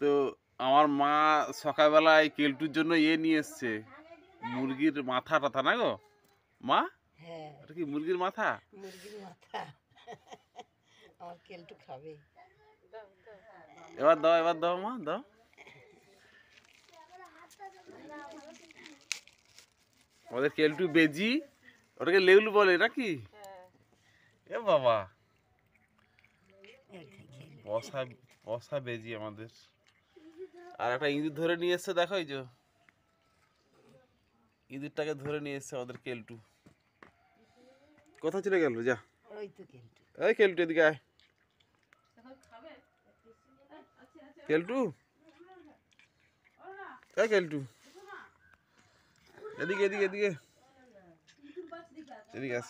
তো আমার মা সকালবেলায় কেলটুর জন্য নিয়ে এসছে, মুরগির মাথা টাথা না গো মা? হ্যাঁ, এটা কি মুরগির মাথা? মুরগির মাথা। আমার কেলটু খাবে। এবার দাও, এবার দাও মা, দাও। আমাদের কেলটু বেজি, ওটাকে লেউল বলে নাকি? এ বাবা, বসা বসা বেজি আমাদের। আর একটা ইঁদুর ধরে নিয়ে এসছে, দেখো এই যে ইঁদুরটাকে ধরে নিয়ে এসছে আমাদের কেলটু। কোথায় চলে গেল? যা, ওই তো কেলটু। এই কেলটু এদিকে আয়। কেলটু, এই কেলটু, এদিকে এদিকে এদিকে এদিকে আস।